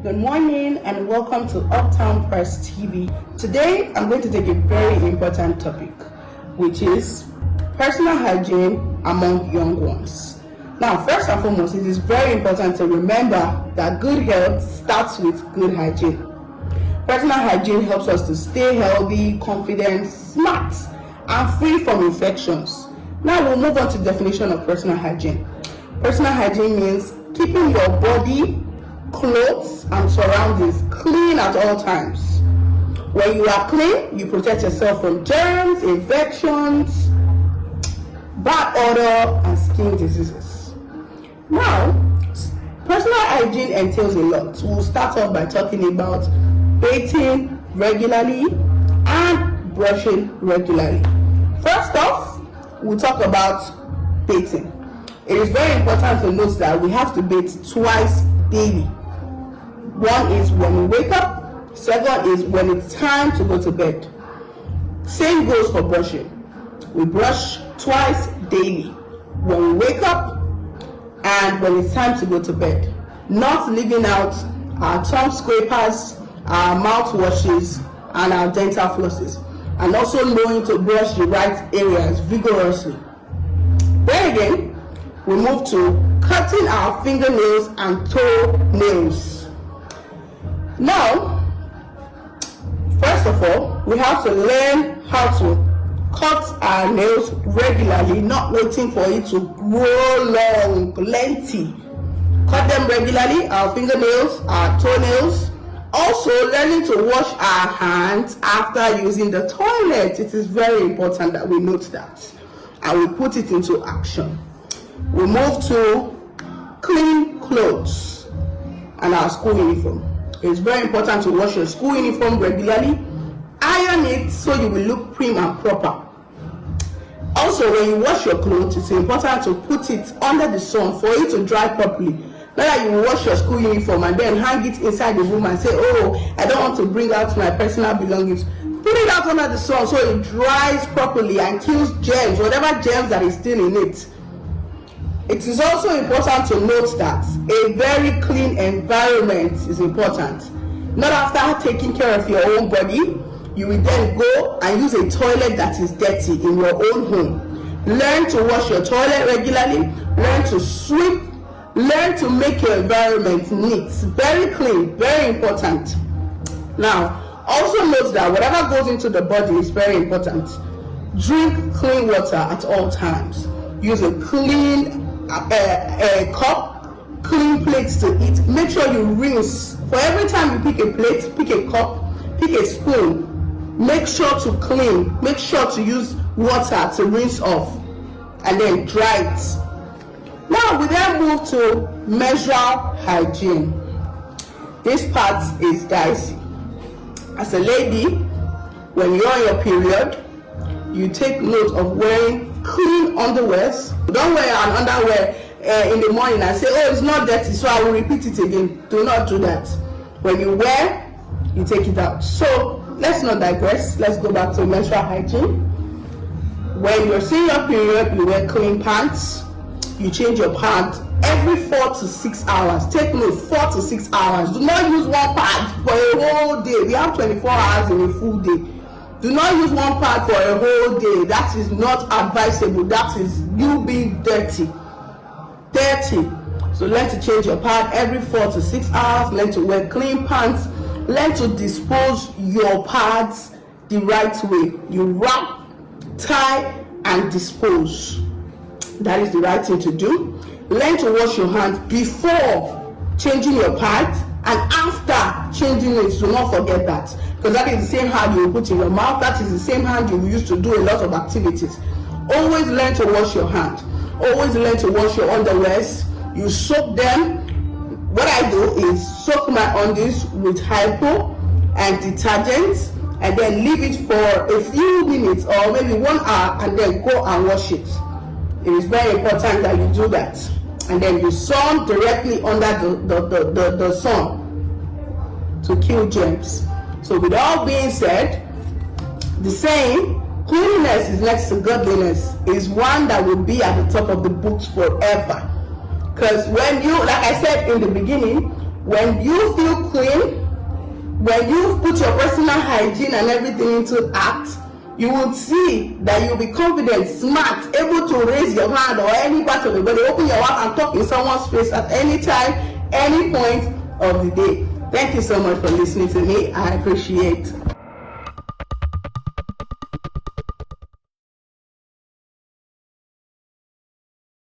Good morning and welcome to Uptown Press TV. Today I'm going to take a very important topic, which is personal hygiene among young ones. Now, first and foremost, it is very important to remember that good health starts with good hygiene. Personal hygiene helps us to stay healthy, confident, smart, and free from infections. Now we'll move on to the definition of personal hygiene. Personal hygiene means keeping your body, clothes, and surroundings clean at all times. When you are clean, you protect yourself from germs, infections, bad odor, and skin diseases. Now, personal hygiene entails a lot. We'll start off by talking about bathing regularly and brushing regularly. First off, we'll talk about bathing. It is very important to note that we have to bathe twice daily. One is when we wake up, second is when it's time to go to bed. Same goes for brushing. We brush twice daily, when we wake up and when it's time to go to bed. Not leaving out our tongue scrapers, our mouthwashes, and our dental flosses. And also knowing to brush the right areas vigorously. Then again, we move to cutting our fingernails and toenails. Now, first of all, we have to learn how to cut our nails regularly, not waiting for it to grow long, lengthy. Cut them regularly, our fingernails, our toenails. Also, learning to wash our hands after using the toilet. It is very important that we note that and we put it into action. We move to clean clothes and our school uniform. It's very important to wash your school uniform regularly. Iron it so you will look prim and proper. Also, when you wash your clothes, it's important to put it under the sun for it to dry properly. Not that you wash your school uniform and then hang it inside the room and say, oh, I don't want to bring out my personal belongings. Put it out under the sun so it dries properly and kills germs, whatever germs that is still in it. It is also important to note that a very clean environment is important. Not after taking care of your own body, you will then go and use a toilet that is dirty in your own home. Learn to wash your toilet regularly, learn to sweep, learn to make your environment neat, very clean, very important. Now, also note that whatever goes into the body is very important. Drink clean water at all times. Use a clean cup, clean plates to eat. Make sure you rinse. For every time you pick a plate, pick a cup, pick a spoon, make sure to clean. Make sure to use water to rinse off and then dry it. Now we then move to menstrual hygiene. This part is dicey. As a lady, when you're on your period, you take note of wearing clean underwears. Don't wear an underwear in the morning and say, oh, it's not dirty, so I will repeat it again. Do not do that. When you wear, you take it out. So let's not digress. Let's go back to menstrual hygiene. When you're seeing your period, you wear clean pants. You change your pants every 4 to 6 hours. Take note, 4 to 6 hours. Do not use one pad for a whole day. We have 24 hours in a full day. Do not use one pad for a whole day. That is not advisable. That is you being dirty. So learn to change your pad every 4 to 6 hours. Learn to wear clean pants. Learn to dispose your pads the right way. You wrap, tie, and dispose. That is the right thing to do. Learn to wash your hands before changing your pads and after changing it. Do not forget that, because that is the same hand you put in your mouth. That is the same hand you use to do a lot of activities. Always learn to wash your hand. Always learn to wash your underwears. You soak them. What I do is soak my undies with hypo and detergent and then leave it for a few minutes or maybe 1 hour and then go and wash it. It is very important that you do that. And then you sun directly under the sun to kill germs. So with all being said, the saying, cleanliness is next to godliness, is one that will be at the top of the books forever. Because when you, like I said in the beginning, When you feel clean, when you put your personal hygiene and everything into act, you will see that you'll be confident, smart, able to raise your hand or any part of the body, open your mouth and talk in someone's face at any time, any point of the day. Thank you so much for listening to me. I appreciate